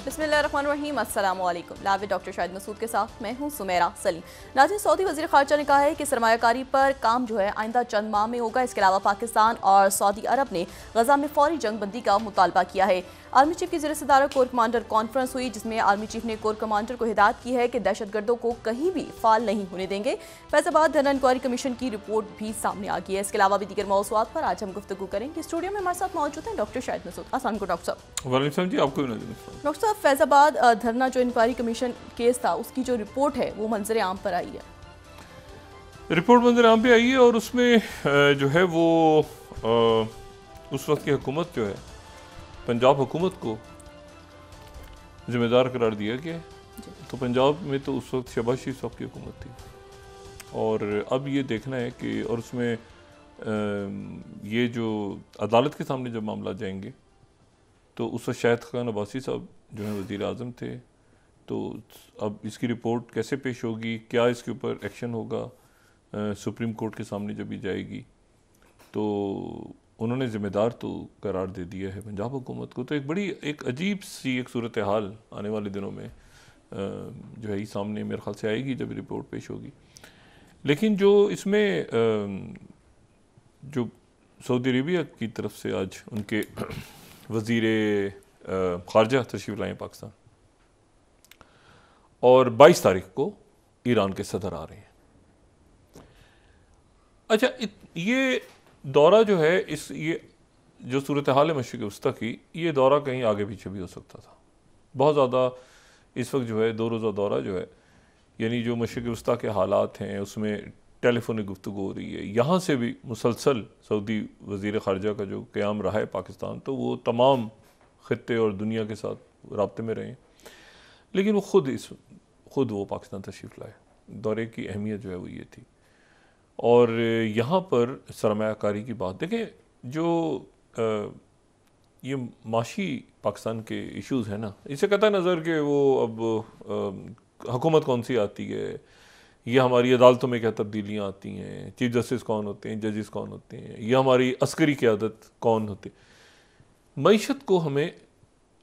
बिस्मिल्लाहिर्रहमानिर्रहीम, अस्सलाम वालेकुम। लाइव डॉक्टर शाहिद मसूद के साथ मैं हूं सुमेरा सलीम। नाज़रीन, सऊदी वज़ीर ख़ारजा ने कहा है कि सरमायाकारी पर काम जो है आइंदा चंद माह में होगा। इसके अलावा पाकिस्तान और सऊदी अरब ने गजा में फौरी जंग बंदी का मुतालबा किया है। आर्मी चीफ की ज़ेर सदारत कोर कमांडर कॉन्फ्रेंस हुई, जिसमें आर्मी चीफ ने कोर कमांडर को हिदायत की है कि दहशतगर्दों को कहीं भी फाल नहीं होने देंगे। फैज़ाबाद धरना इंक्वायरी कमीशन की रिपोर्ट भी सामने आ गई है। इसके अलावा भी दीगर मौज़ूआत पर आज हम गुफ्तगू करेंगे। स्टूडियो में हमारे साथ मौजूद हैं डॉक्टर शाहिद मसूद। अस्सलाम वालेकुम डॉक्टर साहब। वालेकुम जी, आपको भी डॉक्टर साहब, फैज़ाबाद धरना जो इंक्वायरी कमीशन केस था, उसकी जो रिपोर्ट है वो मंजर आम पर आई है। रिपोर्ट मंजर आम पे आई है और उसमें जो है वो उस वक्त की हुकूमत जो है, पंजाब हुकूमत को जिम्मेदार करार दिया गया है। तो पंजाब में तो उस वक्त शहबाज शरीफ साहब की हुकूमत थी और अब ये देखना है कि और उसमें ये जो अदालत के सामने जब मामला जाएंगे तो उस वक्त शाहिद खान अब्बासी साहब जो है वज़ीर आज़म थे। तो अब इसकी रिपोर्ट कैसे पेश होगी, क्या इसके ऊपर एक्शन होगा, सुप्रीम कोर्ट के सामने जब भी जाएगी तो उन्होंने ज़िम्मेदार तो करार दे दिया है पंजाब हुकूमत को। तो एक अजीब सी एक सूरत हाल आने वाले दिनों में जो है ये सामने मेरे ख्याल से आएगी जब रिपोर्ट पेश होगी। लेकिन जो इसमें जो सऊदी अरेबिया की तरफ से आज उनके वज़ीर ख़ारजा तशरीफ़ लाए पाकिस्तान और 22 तारीख को ईरान के सदर आ रहे हैं। अच्छा, ये दौरा जो है ये जो सूरत हाल है मशरिक़ वस्ता की, ये दौरा कहीं आगे पीछे भी हो सकता था। बहुत ज़्यादा इस वक्त जो है 2 रोज़ा दौरा जो है, यानी जो मशरिक़ वस्ता के हालात हैं उसमें टेलीफोनिक गुफ्तगू हो रही है। यहाँ से भी मुसलसल सऊदी वज़ीर ख़ारजा का जो क़याम रहा है पाकिस्तान, तो वो तमाम ख़ित्ते और दुनिया के साथ राब्ते में रहे। लेकिन वो खुद वो पाकिस्तान तशरीफ़ लाए। दौरे की अहमियत जो है वो ये थी। और यहाँ पर सरमायाकारी की बात देखें, जो ये माशी पाकिस्तान के इश्यूज़ हैं ना, इसे कतई नज़र कि वो अब हुकूमत कौन सी आती है, ये हमारी अदालतों में क्या तब्दीलियाँ आती हैं, चीफ जस्टिस कौन होते हैं, जजेस कौन होते हैं, ये हमारी अस्करी क़यादत कौन होती है, मईशत को हमें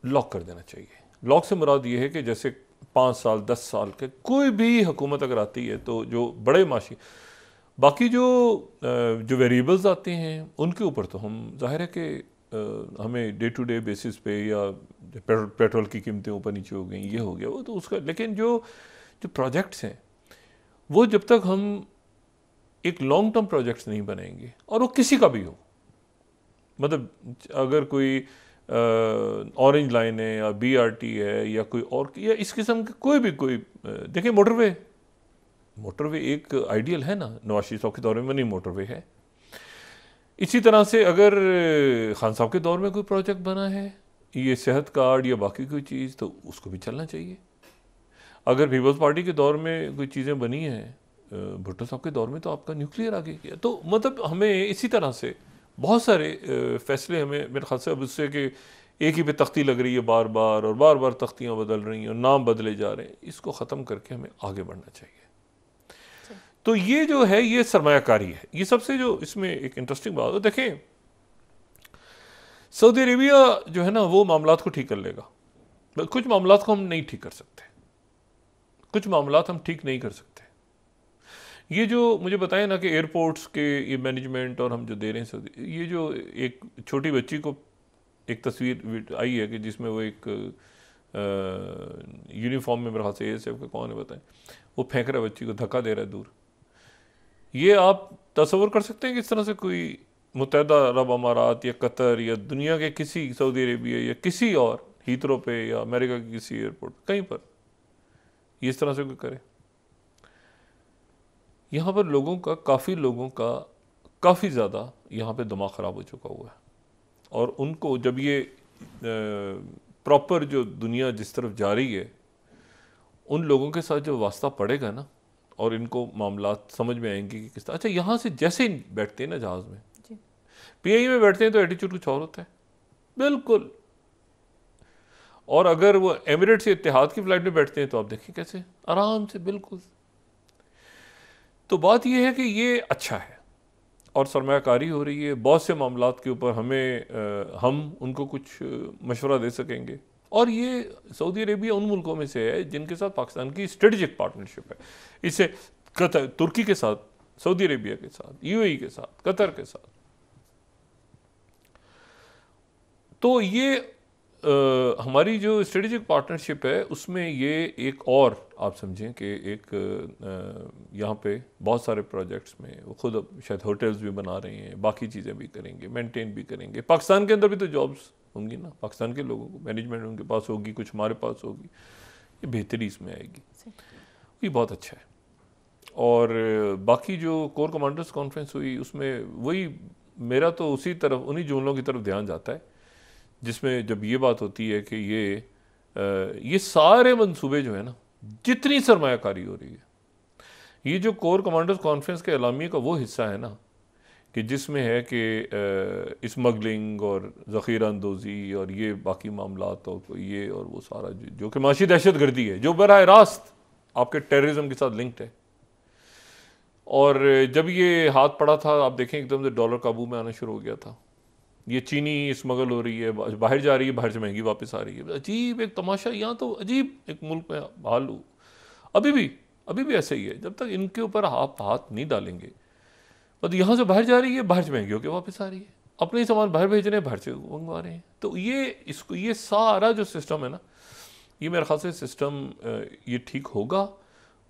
लॉक कर देना चाहिए। लॉक से मुराद ये है कि जैसे 5 साल 10 साल के कोई भी हुकूमत अगर आती है तो जो बड़े माशी बाकी जो वेरिएबल्स आते हैं उनके ऊपर तो हम जाहिर है कि हमें डे टू डे बेसिस पे या पेट्रोल की कीमतें ऊपर नीचे हो गई, ये हो गया वो तो उसका। लेकिन जो प्रोजेक्ट्स हैं वो जब तक हम एक लॉन्ग टर्म प्रोजेक्ट्स नहीं बनाएंगे, और वो किसी का भी हो, मतलब अगर कोई ऑरेंज लाइन है या BRT है या कोई और या इस किस्म के कोई देखिए मोटरवे एक आइडियल है ना, नवाज शरीफ साहब के दौर में बनी मोटरवे है। इसी तरह से अगर खान साहब के दौर में कोई प्रोजेक्ट बना है, ये सेहत कार्ड या बाकी कोई चीज़, तो उसको भी चलना चाहिए। अगर पीपल्स पार्टी के दौर में कोई चीज़ें बनी हैं, भुट्टो साहब के दौर में तो आपका न्यूक्लियर आगे किया। तो मतलब हमें इसी तरह से बहुत सारे फैसले हमें मेरे ख्याल से अब उससे कि एक ही पे तख्ती लग रही है बार बार तख्तियाँ बदल रही हैं और नाम बदले जा रहे हैं, इसको ख़त्म करके हमें आगे बढ़ना चाहिए। तो ये जो है ये सरमायाकारी है। ये सबसे जो इसमें एक इंटरेस्टिंग बात है, देखें सऊदी अरेबिया जो है ना वो मामलात को ठीक कर लेगा। कुछ मामलात को हम नहीं ठीक कर सकते, कुछ मामलात हम ठीक नहीं कर सकते। ये जो मुझे बताएं ना कि एयरपोर्ट्स के ये मैनेजमेंट और हम जो दे रहे हैं सऊदी, ये जो एक छोटी बच्ची को एक तस्वीर आई है कि जिसमें वो एक यूनिफॉर्म में मेरे ख्याल से ASF का कौन है बताएं, वो फेंक रहा है बच्ची को, धक्का दे रहा है दूर। ये आप तस्वर कर सकते हैं कि इस तरह से कोई मुत्तहिदा अरब अमारात या कतर या दुनिया के किसी सऊदी अरेबिया या किसी और हीथ्रो पे या अमेरिका के किसी एयरपोर्ट कहीं पर ये इस तरह से कोई करे? यहाँ पर काफ़ी लोगों का काफ़ी ज़्यादा यहाँ पे दिमाग ख़राब हो चुका हुआ है। और उनको जब ये प्रॉपर जो दुनिया जिस तरफ जा रही है, उन लोगों के साथ जो वास्ता पड़ेगा ना और इनको मामलात समझ में आएंगे कि किस तरह। अच्छा, यहाँ से जैसे ही बैठते हैं ना जहाज़ में, PIE में बैठते हैं तो एटीट्यूड कुछ और होता है बिल्कुल। और अगर वो एमिरेट्स से इत्तेहाद की फ़्लाइट में बैठते हैं तो आप देखिए कैसे आराम से बिल्कुल। तो बात यह है कि ये अच्छा है और सरमायाकारी हो रही है बहुत से मामलात के ऊपर। हम उनको कुछ मशवरा दे सकेंगे और ये सऊदी अरेबिया उन मुल्कों में से है जिनके साथ पाकिस्तान की स्ट्रेटेजिक पार्टनरशिप है। इससे कतर, तुर्की के साथ, सऊदी अरेबिया के साथ, यूएई के साथ, कतर के साथ। तो ये हमारी जो स्ट्रेटेजिक पार्टनरशिप है उसमें ये एक और आप समझें कि एक यहाँ पे बहुत सारे प्रोजेक्ट्स में वो खुद अब शायद होटल्स भी बना रहे हैं, बाकी चीज़ें भी करेंगे, मेंटेन भी करेंगे। पाकिस्तान के अंदर भी तो जॉब्स होंगी ना, पाकिस्तान के लोगों को, मैनेजमेंट उनके पास होगी, कुछ हमारे पास होगी, ये बेहतरी इसमें आएगी, ये बहुत अच्छा है। और बाकी जो कोर कमांडर्स कॉन्फ्रेंस हुई उसमें वही मेरा तो उसी तरफ, उन्हीं जुमलों की तरफ ध्यान जाता है जिसमें जब ये बात होती है कि ये सारे मंसूबे जो है ना, जितनी सरमायाकारी हो रही है, ये जो कोर कमांडर्स कॉन्फ्रेंस के एलामिया का वो हिस्सा है ना कि जिसमें है कि स्मगलिंग और ज़ख़ीरा अंदोज़ी और ये बाकी मामलात और ये और वो सारा जो कि माशी दहशत गर्दी है, जो बराह रास्त आपके टेररिज्म के साथ लिंक्ड है। और जब ये हाथ पड़ा था, आप देखें एकदम से डॉलर काबू में आना शुरू हो गया था। ये चीनी स्मगल हो रही है, बाहर जा रही है, बाहर से महंगी वापस आ रही है। अजीब एक तमाशा, यहाँ तो अजीब एक मुल्क में हाल अभी भी ऐसे ही है। जब तक इनके ऊपर आप हाथ नहीं डालेंगे, मतलब यहाँ से बाहर जा रही है, बाहर से महंगी होकर वापस आ रही है, अपने ही सामान बाहर भेज रहे हैं, बाहर से मंगवा रहे हैं। तो ये सारा जो सिस्टम है ना, ये मेरे ख्याल से सिस्टम ये ठीक होगा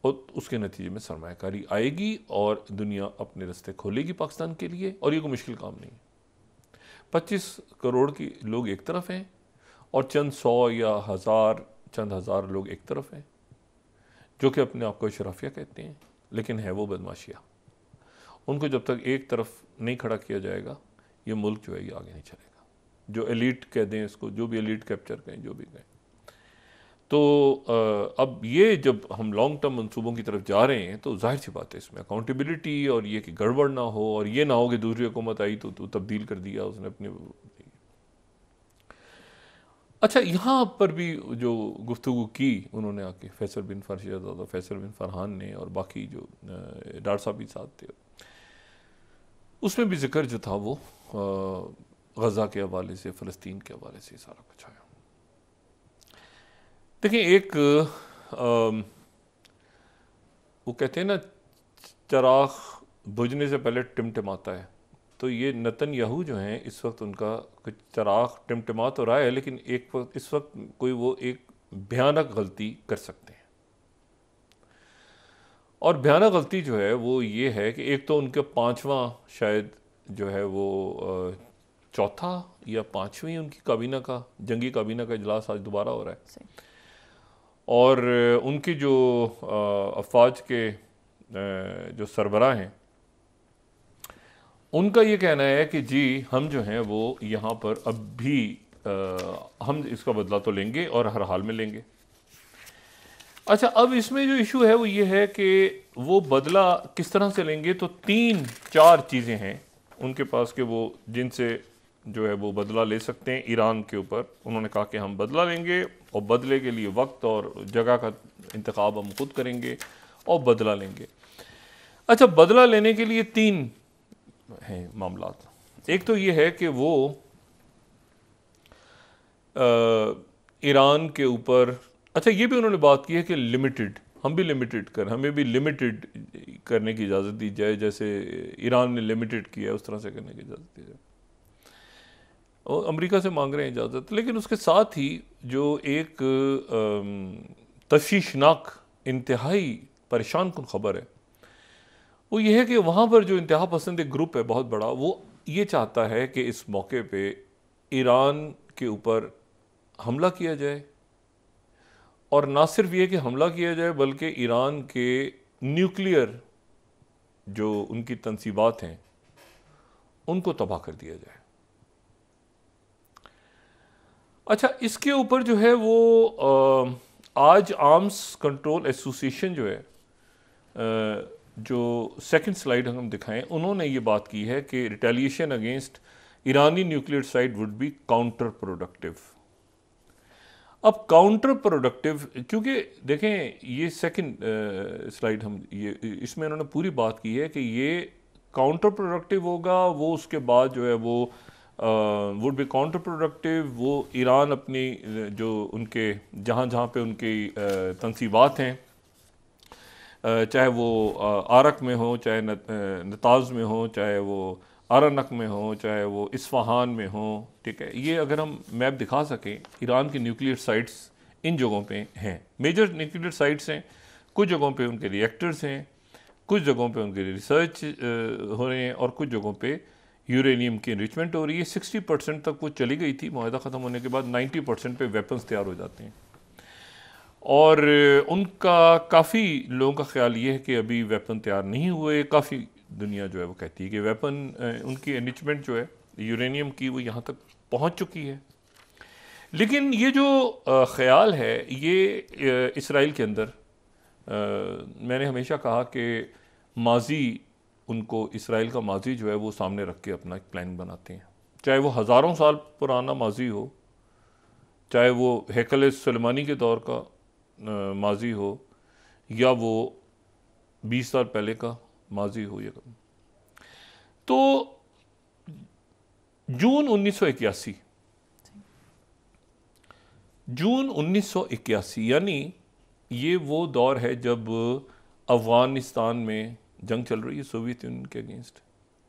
और उसके नतीजे में सरमायाकारी आएगी और दुनिया अपने रास्ते खोलेगी पाकिस्तान के लिए। और ये कोई मुश्किल काम नहीं है। 25 करोड़ की लोग एक तरफ हैं और चंद 100 या चंद हज़ार लोग एक तरफ हैं जो कि अपने आप को शराफिया कहते हैं, लेकिन है वो बदमाशिया। उनको जब तक एक तरफ नहीं खड़ा किया जाएगा, ये मुल्क जो है ये आगे नहीं चलेगा। जो एलीट कह दें इसको, जो भी एलीट कैप्चर कहें, जो भी कहें। तो अब ये जब हम लॉन्ग टर्म मंसूबों की तरफ जा रहे हैं तो जाहिर सी बात है इसमें अकाउंटेबिलिटी और ये कि गड़बड़ ना हो, और ये ना हो कि दूसरी हुकूमत आई तो तब्दील कर दिया उसने अपने। अच्छा, यहाँ पर भी जो गुफ्तगू की उन्होंने आके फैसल बिन फरहान, फैसल बिन फरहान ने और बाकी जो डार साहब भी साथ थे, उसमें भी जिक्र जो था वो गज़ा के हवाले से, फ़लस्तीन के हवाले से सारा कुछ आया। देखिए, एक वो कहते हैं ना, चराग बुझने से पहले टिमटिमाता है। तो ये नेतन्याहू जो हैं इस वक्त उनका कुछ चराग टिमटिमा तो रहा है, लेकिन इस वक्त कोई वो एक भयानक गलती कर सकते हैं। और भयानक गलती जो है वो ये है कि एक तो उनके 5वां शायद जो है वो चौथा या 5वीं उनकी काबीना का, जंगी काबीना का इजलास आज दोबारा हो रहा है। और उनकी जो अफवाज के जो सरबराह हैं, उनका ये कहना है कि जी हम जो हैं वो यहाँ पर अब भी हम इसका बदला तो लेंगे और हर हाल में लेंगे। अच्छा, अब इसमें जो इशू है वो ये है कि वो बदला किस तरह से लेंगे। तो 3-4 चीज़ें हैं उनके पास कि वो जिनसे जो है वो बदला ले सकते हैं ईरान के ऊपर। उन्होंने कहा कि हम बदला लेंगे और बदले के लिए वक्त और जगह का इंतखाब हम खुद करेंगे और बदला लेंगे। अच्छा, बदला लेने के लिए 3 हैं मामलात। एक तो ये है कि वो ईरान के ऊपर, अच्छा ये भी उन्होंने बात की है कि लिमिटेड, हमें भी लिमिटेड करने की इजाज़त दी जाए, जैसे ईरान ने लिमिटेड किया है उस तरह से करने की इजाज़त दी जाए। और अमेरिका से मांग रहे हैं इजाज़त। लेकिन उसके साथ ही जो एक तशवीशनाक, इंतहाई परेशान कुन खबर है वो ये है कि वहाँ पर जो इंतहा पसंद एक ग्रुप है बहुत बड़ा, वो ये चाहता है कि इस मौके पे ईरान के ऊपर हमला किया जाए, और ना सिर्फ ये कि हमला किया जाए बल्कि ईरान के न्यूक्लियर जो उनकी तंसीबात हैं उनको तबाह कर दिया जाए। अच्छा, इसके ऊपर जो है वो आज आर्म्स कंट्रोल एसोसिएशन जो है, जो सेकंड स्लाइड हम दिखाएं, उन्होंने ये बात की है कि retaliation against Irani nuclear site would be counter productive. अब काउंटर प्रोडक्टिव, क्योंकि देखें ये सेकंड स्लाइड हम ये इसमें उन्होंने पूरी बात की है कि ये काउंटर प्रोडक्टिव होगा, वो उसके बाद जो है वो वुड बी काउंटर प्रोडक्टिव। वो ईरान अपनी जो उनके जहाँ जहाँ पे उनकी तनसीबात हैं, चाहे वो आरक में हो, चाहे नताज में हो, चाहे वो आरानक में हो, चाहे वो इस्फहान में हो, ठीक है, ये अगर हम मैप दिखा सकें, ईरान की न्यूक्लियर साइट्स इन जगहों पे हैं, मेजर न्यूक्लियर साइट्स हैं। कुछ जगहों पे उनके रिएक्टर्स हैं, कुछ जगहों पे उनके रिसर्च हो रहे हैं, और कुछ जगहों पे यूरेनियम की इनरिचमेंट हो रही है। 60% तक वो चली गई थी मुआहदा ख़त्म होने के बाद, 90% पे वेपन्स तैयार हो जाते हैं। और उनका काफ़ी लोगों का ख्याल ये है कि अभी वेपन तैयार नहीं हुए। काफ़ी दुनिया जो है वो कहती है कि वेपन उनकी एनरिचमेंट जो है यूरेनियम की वो यहाँ तक पहुँच चुकी है। लेकिन ये जो ख्याल है ये इसराइल के अंदर, मैंने हमेशा कहा कि माजी, उनको इसराइल का माजी जो है वो सामने रख के अपना एक प्लान बनाते हैं, चाहे वो हज़ारों साल पुराना माजी हो, चाहे वो हैकल सुलेमानी के दौर का माजी हो, या वो 20 साल पहले का माजी हो। या तो जून 1981 यानी ये वो दौर है जब अफ़गानिस्तान में जंग चल रही है सोवियत यूनियन के अगेंस्ट।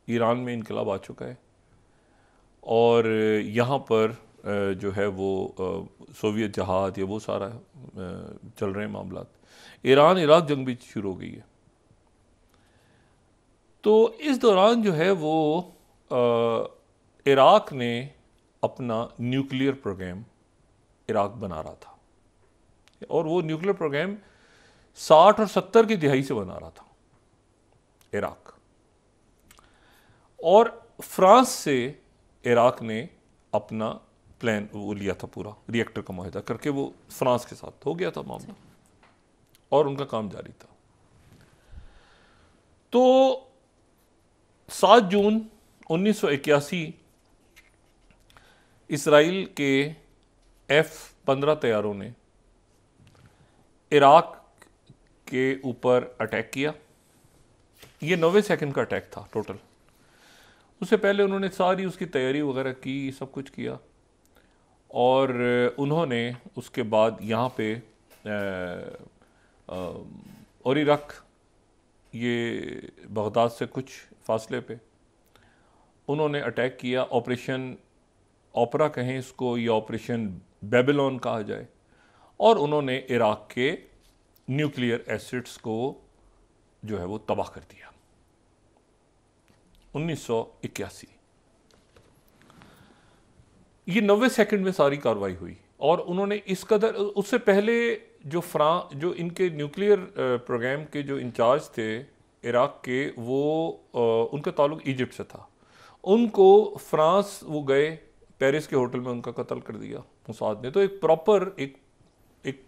ईरान में इनकलाब आ चुका है और यहाँ पर जो है वो सोवियत जहाद या वो सारा चल रहे हैं मामला। ईरान इराक जंग भी शुरू हो गई है। तो इस दौरान जो है वो इराक ने अपना न्यूक्लियर प्रोग्राम इराक बना रहा था, और वो न्यूक्लियर प्रोग्राम 60 और 70 की दिहाई से बना रहा था इराक। और फ्रांस से इराक ने अपना प्लान वो लिया था, पूरा रिएक्टर का मुआहदा करके वो फ्रांस के साथ हो गया था मामला, और उनका काम जारी था। तो 7 जून 1981 इसराइल के F-15 तैयारों ने इराक के ऊपर अटैक किया। ये 90 सेकंड का अटैक था टोटल। उससे पहले उन्होंने सारी उसकी तैयारी वगैरह की, सब कुछ किया, और उन्होंने उसके बाद यहाँ पे और इराक, ये बगदाद से कुछ फासले पे, उन्होंने अटैक किया। ऑपरेशन ओपरा कहें इसको या ऑपरेशन बेबीलोन कहा जाए, और उन्होंने इराक के न्यूक्लियर एसेट्स को जो है वो तबाह कर दिया। 1981 ये 90 सेकंड में सारी कार्रवाई हुई। और उन्होंने इस कदर, उससे पहले जो इनके न्यूक्लियर प्रोग्राम के जो इंचार्ज थे इराक के, वो उनका ताल्लुक इजिप्ट से था। उनको फ्रांस वो गए, पेरिस के होटल में उनका कत्ल कर दिया मुसाद ने। तो एक प्रॉपर एक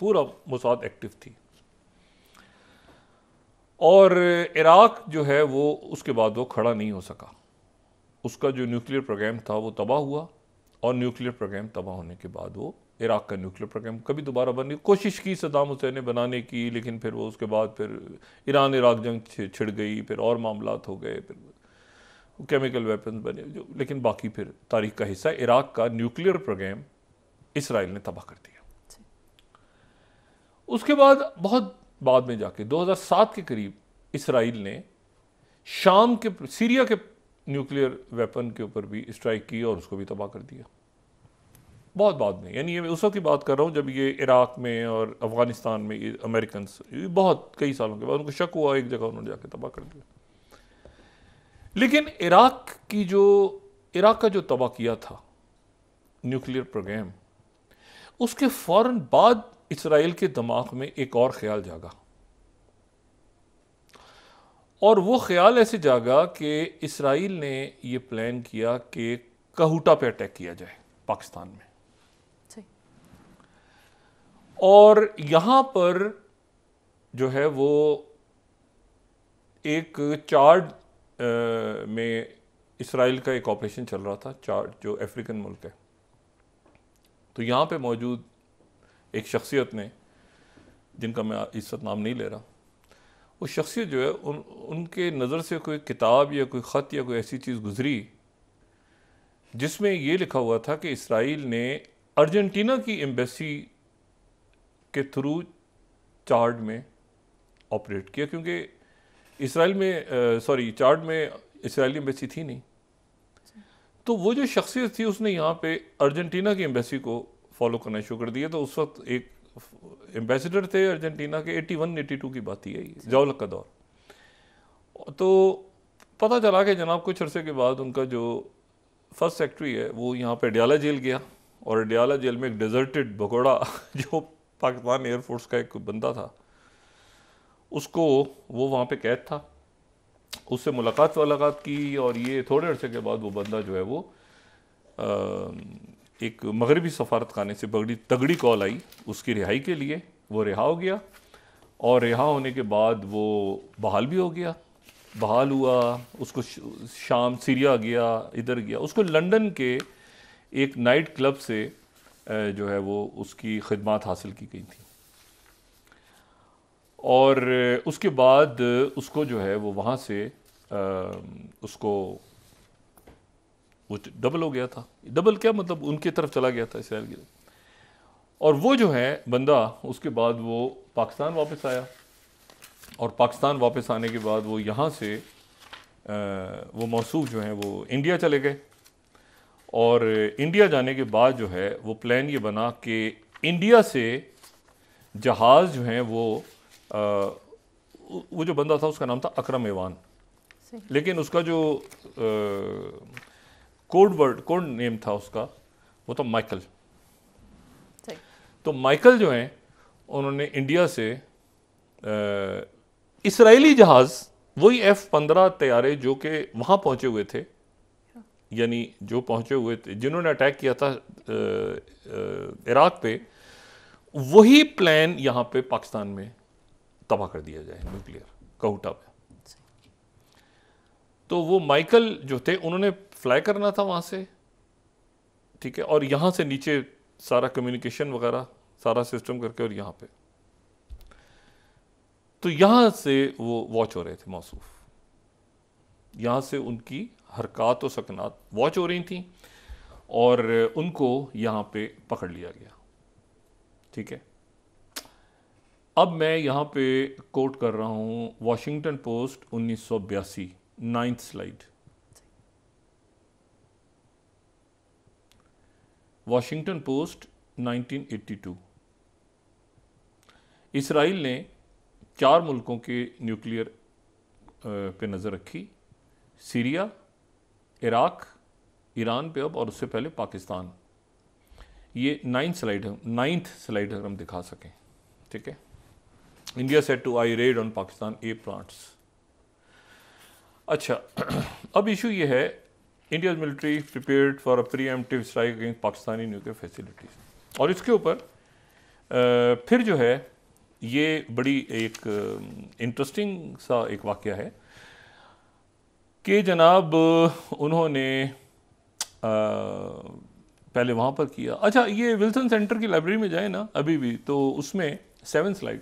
पूरा मुसाद एक्टिव थी। और इराक जो है वो उसके बाद वो खड़ा नहीं हो सका। उसका जो न्यूक्लियर प्रोग्राम था वो तबाह हुआ, और न्यूक्लियर प्रोग्राम तबाह होने के बाद वो इराक का न्यूक्लियर प्रोग्राम कभी दोबारा बनने की कोशिश की सद्दाम हुसैन ने बनाने की, लेकिन फिर वो उसके बाद फिर ईरान इराक जंग छिड़ गई, फिर और मामलात हो गए, फिर केमिकल वेपन्स बने जो, लेकिन बाकी फिर तारीख का हिस्सा इराक का न्यूक्लियर प्रोग्राम इसराइल ने तबाह कर दिया। उसके बाद बहुत बाद में जाके 2007 के करीब इसराइल ने शाम के, सीरिया के न्यूक्लियर वेपन के ऊपर भी स्ट्राइक की और उसको भी तबाह कर दिया बहुत बाद में। यानी ये उस वक्त की बात कर रहा हूँ जब ये इराक में और अफगानिस्तान में अमेरिकन बहुत कई सालों के बाद उनको शक हुआ, एक जगह उन्होंने जाके तबाह कर दिया। लेकिन इराक का जो तबाह किया था न्यूक्लियर प्रोग्राम, उसके फौरन बाद इसराइल के दिमाग में एक और ख्याल जागा, और वो ख्याल ऐसे जागा कि इसराइल ने ये प्लान किया कि कहूटा पे अटैक किया जाए पाकिस्तान में। और यहाँ पर जो है वो एक चार्ड में इसराइल का एक ऑपरेशन चल रहा था, चार्ड जो अफ्रीकन मुल्क है। तो यहाँ पे मौजूद एक शख्सियत ने, जिनका मैं इज्जत नाम नहीं ले रहा, वो शख्सियत जो है उनके नज़र से कोई किताब या कोई ख़त या कोई ऐसी चीज़ गुजरी जिसमें ये लिखा हुआ था कि इसराइल ने अर्जेंटीना की एम्बेसी के थ्रू चार्ड में ऑपरेट किया, क्योंकि इसराइल में चार्ड में इसराइली एम्बेसी थी नहीं। तो वो जो शख्सियत थी उसने यहाँ पे अर्जेंटीना की एम्बेसी को फॉलो करना शुरू कर दिया। तो उस वक्त एक एम्बेसडर थे अर्जेंटीना के, 81-82 की बात ही है, जौलक का दौर। तो पता चला कि जनाब कुछ अरसे के बाद उनका जो फर्स्ट सेक्रेटरी है वो यहाँ पे अडियाला जेल गया, और अडियाला जेल में एक डेजर्टेड भगोड़ा जो पाकिस्तान एयरफोर्स का एक बंदा था, उसको वो वहाँ पे कैद था, उससे मुलाकात की, और ये थोड़े अरसे के बाद वो बंदा जो है वो एक मगरबी सफारत खाने से बड़ी तगड़ी कॉल आई उसकी रिहाई के लिए। वो रिहा हो गया, और रिहा होने के बाद वो बहाल भी हो गया। बहाल हुआ, उसको शाम सीरिया गया, इधर गया, उसको लंदन के एक नाइट क्लब से जो है वो उसकी खिदमत हासिल की गई थी, और उसके बाद उसको जो है वो वहाँ से उसको वो डबल हो गया था। डबल क्या मतलब, उनकी तरफ चला गया था, इसराइल की तरफ। और वो जो है बंदा उसके बाद वो पाकिस्तान वापस आया, और पाकिस्तान वापस आने के बाद वो यहाँ से वो मौसूफ जो हैं वो इंडिया चले गए। और इंडिया जाने के बाद जो है वो प्लान ये बना कि इंडिया से जहाज़ जो हैं वो जो बंदा था उसका नाम था अकरम एवान, लेकिन उसका जो कोड नेम था उसका वो तो माइकल। तो माइकल जो हैं उन्होंने इंडिया से इसराइली जहाज़, वही F-15 तैयारे जो कि वहाँ पहुँचे हुए थे, यानी जो पहुँचे हुए थे जिन्होंने अटैक किया था इराक पे, वही प्लान यहाँ पे पाकिस्तान में तबाह कर दिया जाए न्यूक्लियर कहूटा पे। तो वो माइकल जो थे उन्होंने फ्लाई करना था वहाँ से, ठीक है, और यहाँ से नीचे सारा कम्युनिकेशन वगैरह सारा सिस्टम करके, और यहाँ पे तो यहाँ से वो वॉच हो रहे थे मौसूफ, यहाँ से उनकी हरकत और सकनात वॉच हो रही थी, और उनको यहाँ पे पकड़ लिया गया। ठीक है, अब मैं यहाँ पे कोट कर रहा हूँ Washington post 1982, 9th slide. Washington post 1982। Israel ने 4 मुल्कों के न्यूक्लियर पे नज़र रखी, सीरिया, इराक, ईरान पे अब, और उससे पहले पाकिस्तान। ये 9th स्लाइड अगर हम दिखा सकें, ठीक है। India set to air raid on Pakistan A plants. अच्छा, अब इशू ये है, India military prepared for a preemptive strike against Pakistani nuclear facilities. और इसके ऊपर फिर जो है ये बड़ी एक इंटरेस्टिंग सा एक वाक़या है कि जनाब उन्होंने पहले वहाँ पर किया। अच्छा, ये विल्सन सेंटर की लाइब्रेरी में जाए ना अभी भी, तो उसमें 7th स्लाइड,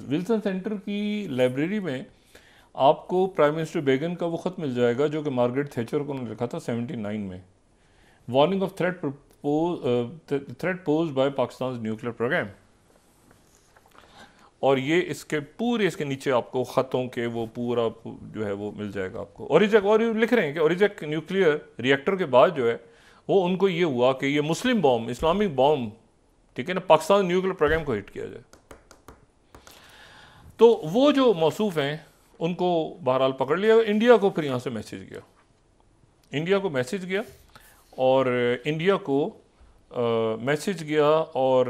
विल्सन सेंटर की लाइब्रेरी में आपको प्राइम मिनिस्टर बेगन का वो ख़त मिल जाएगा जो कि मार्गरेट थैचर को उन्होंने लिखा था 79 में, warning of threat posed by Pakistan nuclear programme. और ये इसके पूरे इसके नीचे आपको ख़तों के वो पूरा जो है वो मिल जाएगा आपको। ओरिजक, और लिख रहे हैं कि ओरिजक न्यूक्लियर रिएक्टर के बाद जो है वो उनको ये हुआ कि ये मुस्लिम बॉम्ब, इस्लामिक बॉम्ब, ठीक है ना, पाकिस्तान न्यूक्लियर प्रोग्राम को हिट किया जाए। तो वो जो मौसूफ हैं उनको बहरहाल पकड़ लिया। इंडिया को फिर यहाँ से मैसेज गया, इंडिया को मैसेज गया, और इंडिया को मैसेज गया। और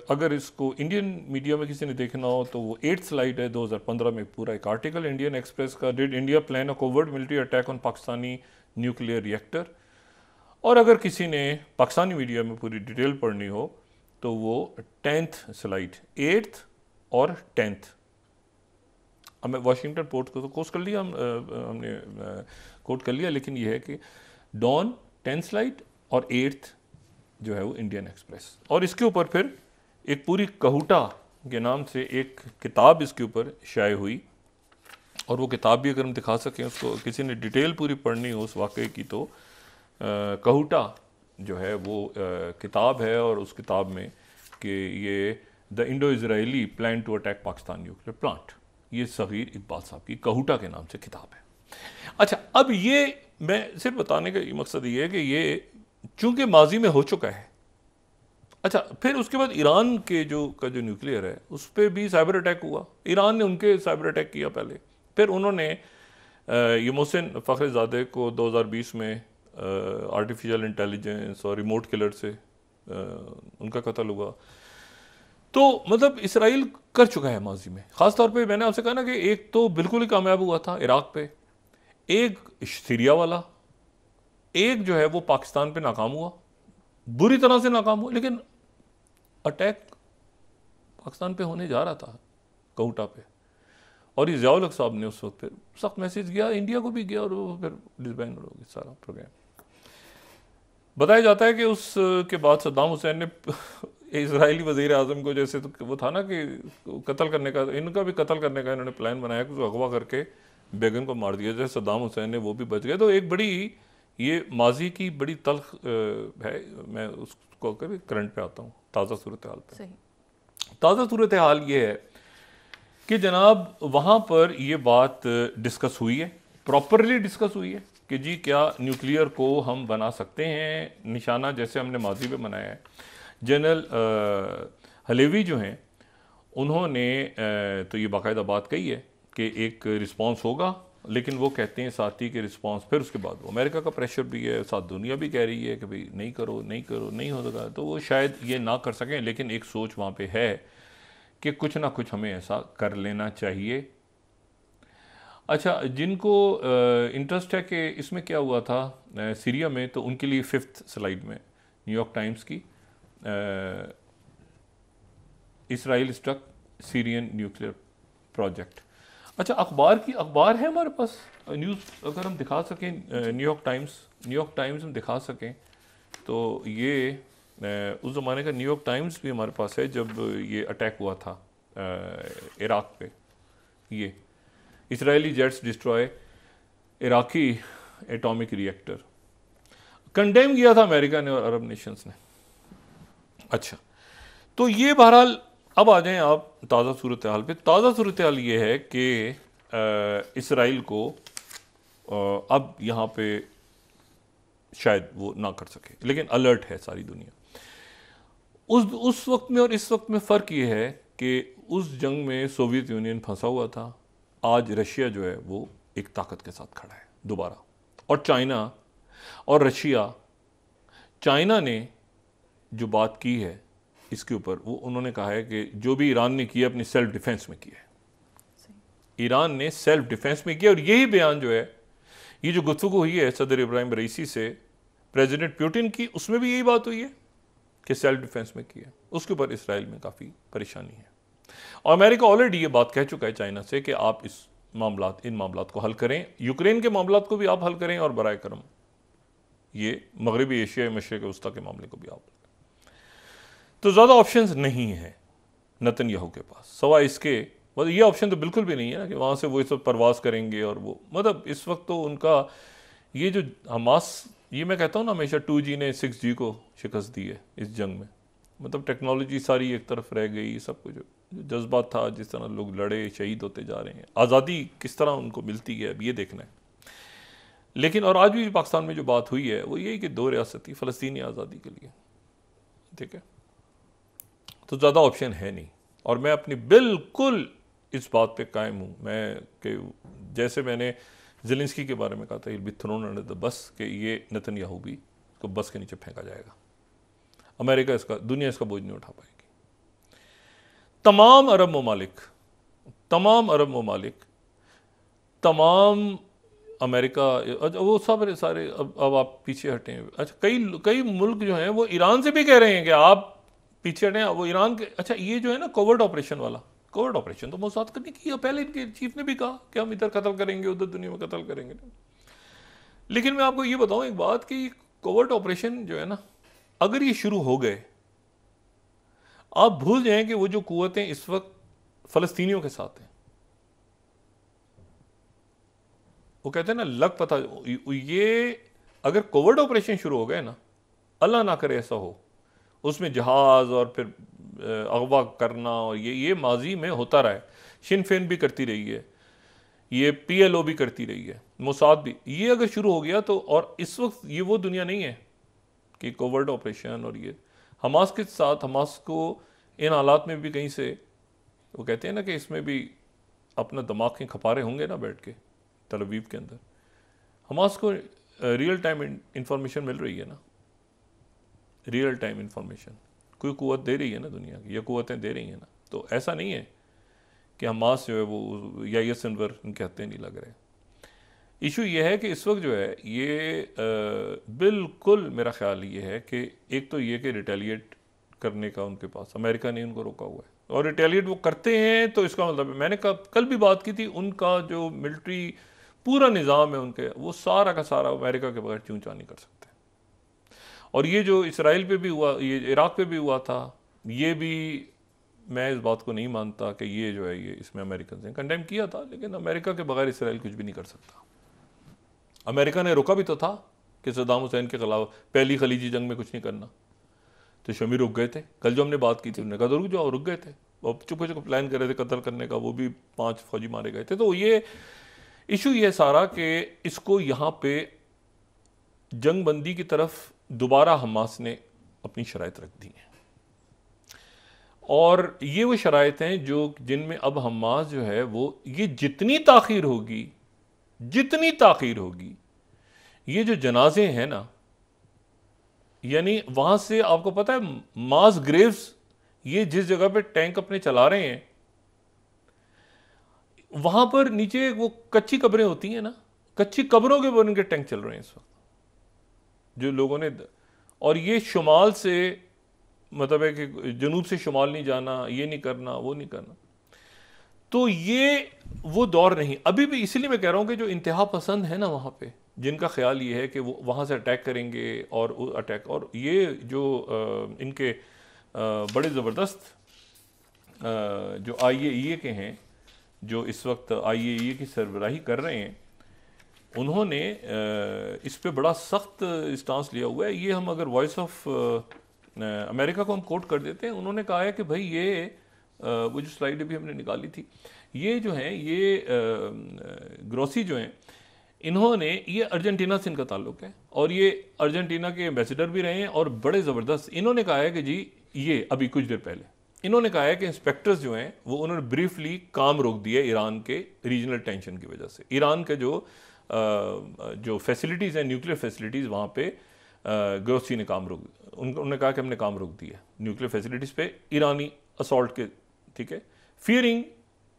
अगर इसको इंडियन मीडिया में किसी ने देखना हो तो वो 8th स्लाइड है, 2015 में पूरा एक आर्टिकल इंडियन एक्सप्रेस का, did India plan a covert military attack on Pakistani nuclear reactor. और अगर किसी ने पाकिस्तानी मीडिया में पूरी डिटेल पढ़नी हो तो वो 10th स्लाइड, 8th और 10th। हमें वाशिंगटन पोस्ट को तो कोर्स कर लिया, हमने कोट कर लिया, लेकिन ये है कि डॉन 10th स्लाइड और 8th जो है वो इंडियन एक्सप्रेस। और इसके ऊपर फिर एक पूरी कहूटा के नाम से एक किताब इसके ऊपर शाये हुई। और वो किताब भी अगर हम दिखा सकें उसको, किसी ने डिटेल पूरी पढ़नी हो उस वाक़े की, तो कहूटा जो है वो किताब है, और उस किताब में कि ये the Indo Israeli plan to attack Pakistan nuclear plant, ये सगीर इकबाल साहब की कहूटा के नाम से किताब है। अच्छा, अब ये मैं सिर्फ बताने का मकसद ये है कि ये चूंकि माजी में हो चुका है। अच्छा, फिर उसके बाद ईरान के जो न्यूक्लियर है उस पर भी साइबर अटैक हुआ, ईरान ने उनके साइबर अटैक किया पहले, फिर उन्होंने ये मोहसिन फ़खरुज़ादे को 2020 में आर्टिफिशियल इंटेलिजेंस और रिमोट किलर से उनका कत्ल हुआ। तो मतलब इसराइल कर चुका है माजी में। ख़ास तौर पे मैंने आपसे कहा ना कि एक तो बिल्कुल ही कामयाब हुआ था इराक पे, एक सीरिया वाला, एक जो है वो पाकिस्तान पे नाकाम हुआ, बुरी तरह से नाकाम हुआ। लेकिन अटैक पाकिस्तान पे होने जा रहा था कहूटा पे, और ये ज़ियाउल हक साहब ने उस वक्त फिर सख्त मैसेज किया, इंडिया को भी गया, और वो फिर डिसबैंड हो गया सारा प्रोग्राम। बताया जाता है कि उस के बाद सद्दाम हुसैन ने इजरायली वज़ीर आज़म को, जैसे तो वो था ना कि कत्ल करने का, इनका भी कत्ल करने का इन्होंने प्लान बनाया कि उसको अगवा करके बेगम को मार दिया जाए। सद्दाम हुसैन ने वो भी बच गए। तो एक बड़ी ये माजी की बड़ी तल्ख है। मैं उसको कभी करंट पे आता हूँ, ताज़ा सूरत हाल पे। ताज़ा सूरत हाल ये है कि जनाब वहाँ पर ये बात डिस्कस हुई है, प्रॉपरली डिस्कस हुई है कि जी क्या न्यूक्लियर को हम बना सकते हैं निशाना, जैसे हमने माजी में बनाया है। जनरल हलेवी जो हैं उन्होंने तो ये बाकायदा बात कही है कि एक रिस्पांस होगा, लेकिन वो कहते हैं साथ ही कि रिस्पांस फिर उसके बाद वो अमेरिका का प्रेशर भी है, साथ दुनिया भी कह रही है कि भाई नहीं करो नहीं करो, नहीं होगा। तो वो शायद ये ना कर सकें, लेकिन एक सोच वहाँ पे है कि कुछ ना कुछ हमें ऐसा कर लेना चाहिए। अच्छा, जिनको इंटरेस्ट है कि इसमें क्या हुआ था सीरिया में, तो उनके लिए 5th स्लाइड में न्यूयॉर्क टाइम्स की Israel struck Syrian nuclear project. अच्छा, अखबार है हमारे पास, न्यूज़ अगर हम दिखा सकें, न्यूयॉर्क टाइम्स हम दिखा सकें तो ये उस ज़माने का न्यूयॉर्क टाइम्स भी हमारे पास है जब ये अटैक हुआ था इराक पे। ये Israeli jets destroy Iraqi atomic reactor, condemn किया था अमेरिका ने और अरब नेशंस ने। अच्छा, तो ये बहरहाल अब आ जाएं आप ताज़ा सूरत हाल पे। ताज़ा सूरत हाल ये है कि इसराइल को अब यहाँ पे शायद वो ना कर सके, लेकिन अलर्ट है सारी दुनिया। उस वक्त में और इस वक्त में फ़र्क ये है कि उस जंग में सोवियत यूनियन फंसा हुआ था, आज रशिया जो है वो एक ताकत के साथ खड़ा है दोबारा। और चाइना और रशिया, चाइना ने जो बात की है इसके ऊपर, वो उन्होंने कहा है कि जो भी ईरान ने किया अपनी सेल्फ डिफेंस में किया है। ईरान ने सेल्फ डिफेंस में किया, और यही बयान जो है, ये जो गुफ्तगू हुई है सदर इब्राहिम रईसी से प्रेसिडेंट पुतिन की, उसमें भी यही बात हुई है कि सेल्फ डिफेंस में किया। उसके ऊपर इसराइल में काफ़ी परेशानी है, और अमेरिका ऑलरेडी ये बात कह चुका है चाइना से कि आप इन मामलात को हल करें, यूक्रेन के मामलात को भी आप हल करें, और बराए करम ये मगरबी एशिया मशरिक़ वस्ता के मामले को भी आप। तो ज़्यादा ऑप्शंस नहीं है नेतन्याहू के पास, सवाए इसके मतलब ये ऑप्शन तो बिल्कुल भी नहीं है ना कि वहाँ से वो इस वक्त परवास करेंगे। और वो मतलब इस वक्त तो उनका ये जो हमास, ये मैं कहता हूँ ना हमेशा 2G ने 6G को शिकस्त दी है इस जंग में। मतलब टेक्नोलॉजी सारी एक तरफ रह गई, सब कुछ जज्बात था, जिस तरह लोग लड़े शहीद होते जा रहे हैं, आज़ादी किस तरह उनको मिलती है अब ये देखना है। लेकिन और आज भी पाकिस्तान में जो बात हुई है वो यही कि 2 रियासती फ़लस्तीनी आज़ादी के लिए, ठीक है। तो ज़्यादा ऑप्शन है नहीं, और मैं अपनी बिल्कुल इस बात पे कायम हूँ। मैं कि जैसे मैंने ज़ेलेंस्की के बारे में कहा था, be thrown under the bus, कि ये नेतन्याहू भी इसको बस के नीचे फेंका जाएगा, अमेरिका इसका, दुनिया इसका बोझ नहीं उठा पाएगी। तमाम अरब ममालिक, तमाम अमेरिका, वो सब सारे अब आप पीछे हटें। अच्छा, कई मुल्क जो हैं वो ईरान से भी कह रहे हैं कि आप पीछे हटें, वो ईरान के। अच्छा, ये जो है ना कोवर्ट ऑपरेशन वाला, कोवर्ट ऑपरेशन तो मोसाद ने किया, पहले इनके चीफ ने भी कहा कि हम इधर कत्ल करेंगे, उधर दुनिया में कत्ल करेंगे। लेकिन मैं आपको ये बताऊं एक बात कि कोवर्ट ऑपरेशन जो है ना, अगर ये शुरू हो गए, आप भूल जाएं कि वो जो कुव्वतें इस वक्त फ़लस्तीनियों के साथ हैं, वो कहते हैं ना लग पता, ये अगर कोवर्ट ऑपरेशन शुरू हो गए ना, अल्लाह ना करे ऐसा हो, उसमें जहाज और फिर अगवा करना, और ये माजी में होता रहा है। शिन फेन भी करती रही है, ये PLO भी करती रही है, मोसाद भी। ये अगर शुरू हो गया तो, और इस वक्त ये वो दुनिया नहीं है कि कोवर्ट ऑपरेशन, और ये हमास के साथ, हमास को इन हालात में भी कहीं से, वो कहते हैं ना कि इसमें भी अपना दिमाग के खपारे होंगे ना बैठ के तल अवीव के अंदर। हमास को रियल टाइम इंफॉर्मेशन मिल रही है ना, रियल टाइम इंफॉर्मेशन कोई कुव्वत दे रही है ना दुनिया की, या कुव्वतें दे रही हैं ना। तो ऐसा नहीं है कि हमास जो है वो या सिल्वर इनके हत्थे नहीं लग रहे। इशू ये है कि इस वक्त जो है ये बिल्कुल मेरा ख्याल ये है कि एक तो ये कि रिटेलिएट करने का उनके पास, अमेरिका ने उनको रोका हुआ है, और रिटेलिएट वो करते हैं तो इसका मतलब है, मैंने कल भी बात की थी, उनका जो मिलिट्री पूरा निज़ाम है उनके, वो सारा का सारा अमेरिका के बगैर चूं चां नहीं कर सकते। और ये जो इसराइल पे भी हुआ, ये इराक पे भी हुआ था, ये भी मैं इस बात को नहीं मानता कि ये जो है ये इसमें अमेरिकन ने कंडेम किया था, लेकिन अमेरिका के बगैर इसराइल कुछ भी नहीं कर सकता। अमेरिका ने रोका भी तो था कि सद्दाम हुसैन के खिलाफ पहली खलीजी जंग में कुछ नहीं करना, तो शमी रुक गए थे। कल जो हमने बात की थी उन्होंने कहा रुक जाओ, रुक गए थे, और चुपके चुपके प्लान कर रहे थे कत्ल करने का, वो भी 5 फौजी मारे गए थे। तो ये इशू ये सारा कि इसको यहाँ पे जंग बंदी की तरफ दोबारा हमास ने अपनी शराइत रख दी हैं, और ये वो शराइत हैं जो जिनमें अब हमास जो है वो, ये जितनी ताखीर होगी, जितनी ताखीर होगी, ये जो जनाजे हैं ना, यानी वहां से आपको पता है मास ग्रेव्स, ये जिस जगह पे टैंक अपने चला रहे हैं वहां पर नीचे वो कच्ची कब्रें होती हैं ना, कच्ची कब्रों के ऊपर उनके टैंक चल रहे हैं इस वक्त, जो लोगों ने। और ये शुमाल से, मतलब है कि जनूब से शुमाल नहीं जाना, ये नहीं करना, वो नहीं करना। तो ये वो दौर नहीं अभी भी, इसीलिए मैं कह रहा हूं कि जो इंतहा पसंद है ना वहां पे, जिनका ख्याल ये है कि वो वहां से अटैक करेंगे, और अटैक, और ये जो इनके बड़े ज़बरदस्त जो IAEA के हैं, जो इस वक्त IAEA की सरबराही कर रहे हैं, उन्होंने इस पे बड़ा सख्त स्टांस लिया हुआ है। ये हम अगर वॉइस ऑफ अमेरिका को हम कोट कर देते हैं, उन्होंने कहा है कि भाई ये वो जो स्लाइड भी हमने निकाली थी, ये जो हैं ये ग्रोसी जो हैं, इन्होंने, ये अर्जेंटीना से इनका ताल्लुक है, और ये अर्जेंटीना के एम्बेसडर भी रहे हैं, और बड़े ज़बरदस्त इन्होंने कहा है कि जी ये अभी कुछ देर पहले इन्होंने कहा है कि इंस्पेक्टर्स जो हैं वो उन्होंने ब्रीफली काम रोक दिया ईरान के रीजनल टेंशन की वजह से। ईरान के जो फैसिलिटीज़ हैं, न्यूक्लियर फैसिलिटीज़, वहाँ पे ग्रोसी ने काम रोक, उन्होंने कहा कि हमने काम रोक दिया न्यूक्लियर फैसिलिटीज़ पे ईरानी असॉल्ट के, ठीक है, फियरिंग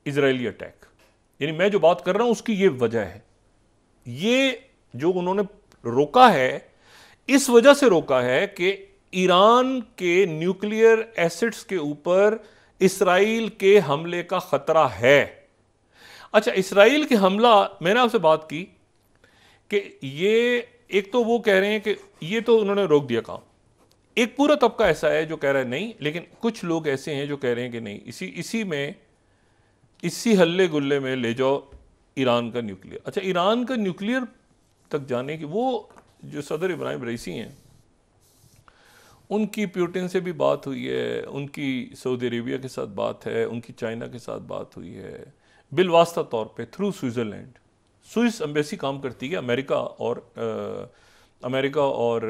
इजरायली अटैक। यानी मैं जो बात कर रहा हूँ उसकी ये वजह है, ये जो उन्होंने रोका है इस वजह से रोका है कि ईरान के न्यूक्लियर एसेट्स के ऊपर इसराइल के हमले का खतरा है। अच्छा, इसराइल के हमला, मैंने आपसे बात की कि ये एक तो वो कह रहे हैं कि ये तो उन्होंने रोक दिया काम, एक पूरा तबका ऐसा है जो कह रहा है नहीं, लेकिन कुछ लोग ऐसे हैं जो कह रहे हैं कि नहीं, इसी हल्ले गुल्ले में ले जाओ ईरान का न्यूक्लियर। अच्छा, ईरान का न्यूक्लियर तक जाने की, वो जो सदर इब्राहिम रईसी हैं, उनकी प्यूटिन से भी बात हुई है, उनकी सऊदी अरेबिया के साथ बात है, उनकी चाइना के साथ बात हुई है, बिलवास्ता तौर पे थ्रू स्विट्ज़रलैंड। स्विस एम्बेसी काम करती है, अमेरिका और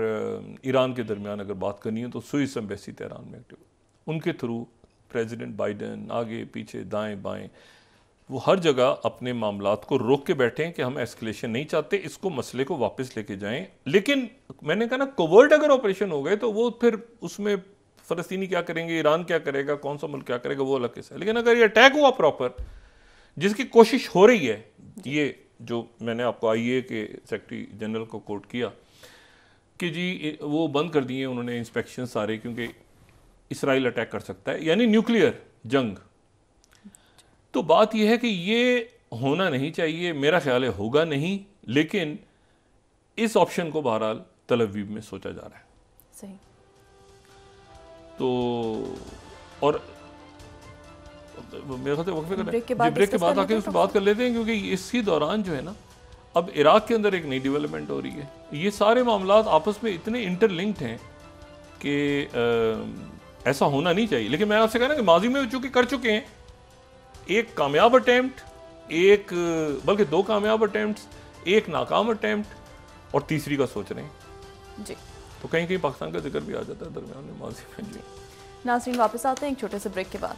ईरान के दरमियान अगर बात करनी है तो स्विस एम्बेसी तेहरान में एक्टिव, उनके थ्रू प्रेसिडेंट बाइडन आगे पीछे दाएं बाएं वो हर जगह अपने मामलात को रोक के बैठे हैं कि हम एस्केलेशन नहीं चाहते, इसको मसले को वापस लेके जाएं। लेकिन मैंने कहा ना, कोवर्ट अगर ऑपरेशन हो गए तो वो फिर उसमें फ़लस्तीनी क्या करेंगे, ईरान क्या करेगा, कौन सा मुल्क क्या करेगा, वो अलग किस्सा है। लेकिन अगर ये अटैक हुआ प्रॉपर, जिसकी कोशिश हो रही है, ये जो मैंने आपको IAEA के सेक्रेटरी जनरल को कोट किया कि जी वो बंद कर दिए उन्होंने इंस्पेक्शन सारे, क्योंकि इसराइल अटैक कर सकता है, यानी न्यूक्लियर जंग। तो बात यह है कि ये होना नहीं चाहिए, मेरा ख्याल है होगा नहीं, लेकिन इस ऑप्शन को बहरहाल तल अवीव में सोचा जा रहा है। सही। तो और मेरे ख्याल से वक्फे ब्रेक के बाद आके उसमें बात कर लेते हैं, क्योंकि इसी दौरान जो है ना, अब इराक के अंदर एक नई डेवलपमेंट हो रही है। ये सारे मामला आपस में इतने इंटरलिंक्ड हैं कि ऐसा होना नहीं चाहिए। लेकिन मैं आपसे कह रहा कि माजी में चूंकि कर चुके हैं, एक कामयाब अटेम्प्ट, एक बल्कि दो कामयाब अटेम्प्ट्स, एक नाकाम अटेम्प्ट और तीसरी का सोच रहे हैं जी। तो कहीं कहीं पाकिस्तान का जिक्र भी आ जाता है दरमियान में माजी में। जी नाज़रीन, वापस आते हैं एक छोटे से ब्रेक के बाद।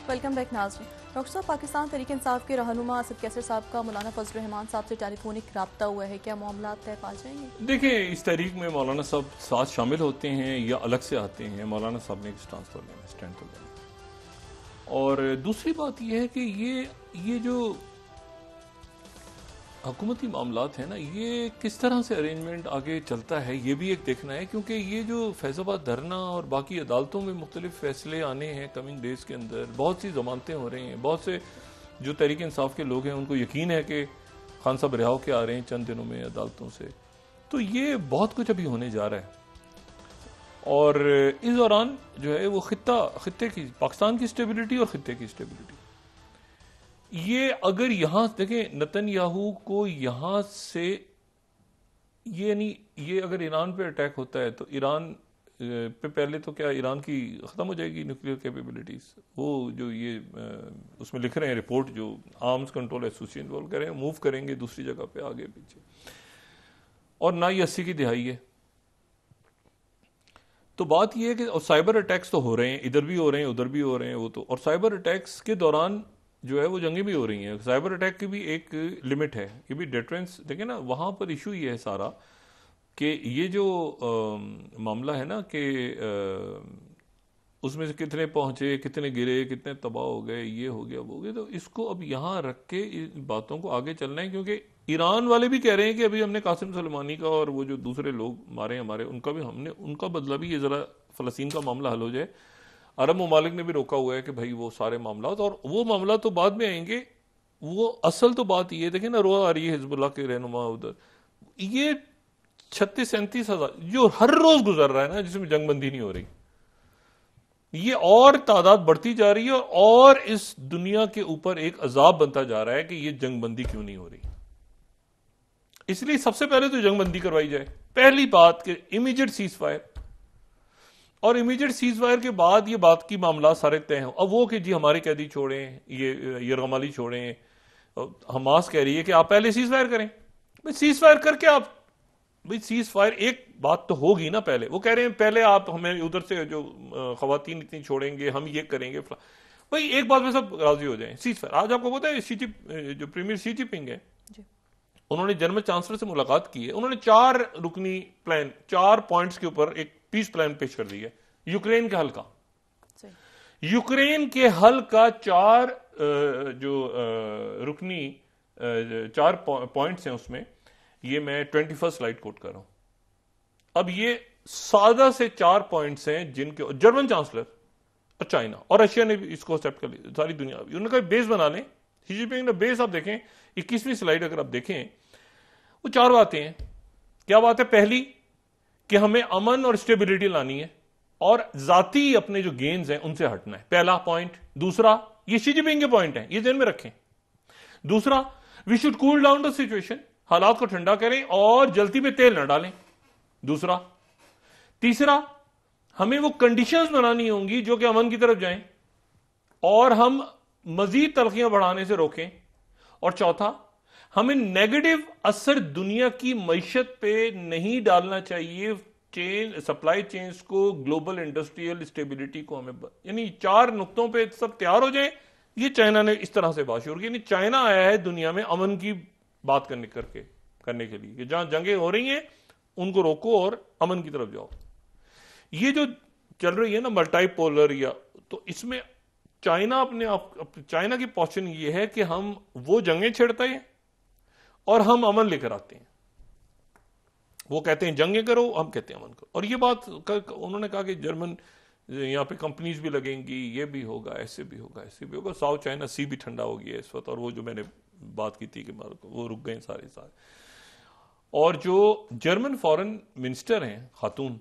वेलकम बैक नाज़रीन। डॉक्टर साहब, पाकिस्तान तहरीक इंसाफ के रहनुमा असद कैसर साहब का मौलाना फजल रहमान साहब से टेलीफोनिक रब्ता हुआ है, क्या मामला तय पा जाएंगे? देखिए, इस तहरीक में मौलाना साहब साथ शामिल होते हैं या अलग से आते हैं, मौलाना साहब ने एक स्टांस तो लेना, स्टैंड तो लेना। और दूसरी बात यह है कि ये जो हुकूमती मामलात है ना, ये किस तरह से अरेंजमेंट आगे चलता है ये भी एक देखना है, क्योंकि ये जो फैज़ाबाद धरना और बाकी अदालतों में मुख्तलिफ फैसले आने हैं कमिंग डेज के अंदर, बहुत सी जमानतें हो रही हैं, बहुत से जो तहरीक इंसाफ के लोग हैं उनको यकीन है कि खान साहब रिहा के आ रहे हैं चंद दिनों में अदालतों से, तो ये बहुत कुछ अभी होने जा रहा है। और इस दौरान जो है वो खित्ते की, पाकिस्तान की स्टेबिलिटी और खित्ते की स्टेबिलिटी, ये अगर यहां देखें नेतन्याहू को यहां से ये अगर ईरान पे अटैक होता है तो ईरान पे पहले तो क्या ईरान की खत्म हो जाएगी न्यूक्लियर कैपेबिलिटीज। वो जो ये उसमें लिख रहे हैं रिपोर्ट, जो आर्म्स कंट्रोल एसोसिएशन बोल कर रहे हैं, मूव करेंगे दूसरी जगह पे आगे पीछे। और ना ये 80 की दिहाई है। तो बात ये है कि और साइबर अटैक्स तो हो रहे हैं, इधर भी हो रहे हैं उधर भी हो रहे हैं वो तो, और साइबर अटैक्स के दौरान जो है वो जंगें भी हो रही हैं। साइबर अटैक की भी एक लिमिट है, ये भी डिटरेंस देखिए ना, वहाँ पर इशू ये है सारा कि ये जो मामला है ना कि उसमें से कितने पहुंचे, कितने गिरे, कितने तबाह हो गए, ये हो गया वो हो गया, तो इसको अब यहाँ रख के इन बातों को आगे चलना है। क्योंकि ईरान वाले भी कह रहे हैं कि अभी हमने कासिम सुलेमानी का और वो जो दूसरे लोग मारे हमारे, उनका भी हमने उनका बदला भी, ये जरा फलस्तीन का मामला हल हो जाए। अरब ममालिक ने भी रोका हुआ है कि भाई वो सारे मामला, और वो मामला तो बाद में आएंगे। वो असल तो बात ये देखिए ना, रोआ आ रही है हिजबुल्लाह के रहनुमा उधर, ये 36-37 हजार जो हर रोज गुजर रहा है ना, जिसमें जंगबंदी नहीं हो रही, ये और तादाद बढ़ती जा रही है और इस दुनिया के ऊपर एक अजाब बनता जा रहा है कि ये जंगबंदी क्यों नहीं हो रही। इसलिए सबसे पहले तो जंगबंदी करवाई जाए, पहली बात कि इमीडिएट सीज फायर, और इमीडिएट सीज फायर के बाद ये बात की मामला सारे तय हो। अब वो कि जी हमारे कैदी छोड़ें, ये रगमाली छोड़ें, हमास कह रही है कि आप पहले सीज फायर करें। भाई सीज फायर करके आप, भाई सीज फायर एक बात तो होगी ना, पहले वो कह रहे हैं पहले आप हमें उधर से जो खवातीन इतनी छोड़ेंगे, हम ये करेंगे। भाई एक बात में सब राजी हो जाएं, सीज फायर। आज आपको पता है जो प्रीमियर शी जिनपिंग है, उन्होंने जर्मन चांसलर से मुलाकात की है, उन्होंने 4 रुकनी प्लान, 4 पॉइंट्स के ऊपर एक पीस प्लान पेश कर दिया है यूक्रेन के हल का। यूक्रेन के हल का 4 जो रुकनी 4 पॉइंट्स हैं उसमें, ये मैं 21st स्लाइड कोट कर रहा हूं। अब ये सादा से 4 पॉइंट्स हैं जिनके जर्मन चांसलर और चाइना और रशिया ने भी इसको एक्सेप्ट कर लिया, सारी दुनिया। उन्होंने कहा बेस बना लें, शी जिनपिंग ने बेस, आप देखें 21वीं स्लाइड अगर आप देखें, वो 4 बातें हैं। क्या बात है? पहली कि हमें अमन और स्टेबिलिटी लानी है और जाती अपने जो गेन्स हैं उनसे हटना है, पहला पॉइंट। दूसरा, ये शी जिनपिंग के पॉइंट हैं, ये ध्यान में रखें। दूसरा, we should cool down the situation, हालात को ठंडा करें और जल्दी में तेल न डालें, दूसरा। तीसरा, हमें वो कंडीशंस बनानी होंगी जो कि अमन की तरफ जाएं और हम मजीद तलखियां बढ़ाने से रोकें। और चौथा, हमें नेगेटिव असर दुनिया की मईशत पे नहीं डालना चाहिए, सप्लाई चेन्स को, ग्लोबल इंडस्ट्रियल स्टेबिलिटी को हमें, यानी 4 नुक्तों पे सब तैयार हो जाए। ये चाइना ने इस तरह से बात शुरू की, यानी चाइना आया है दुनिया में अमन की बात करने के लिए, जहां जंगें हो रही हैं उनको रोको और अमन की तरफ जाओ। ये जो चल रही है ना मल्टीपोलर, या तो इसमें चाइना चाइना की पोजीशन ये है कि हम वो जंगें छेड़ते हैं और हम अमन लेकर आते हैं। वो कहते हैं जंगें करो, हम कहते हैं अमन करो। और ये बात उन्होंने कहा कि जर्मन यहाँ पे कंपनीज भी लगेंगी, ये भी होगा, ऐसे भी होगा, ऐसे भी होगा। साउथ चाइना सी भी ठंडा हो गया इस वक्त, और वो जो मैंने बात की थी कि वो रुक गए सारे। और जो जर्मन फॉरेन मिनिस्टर हैं खातून,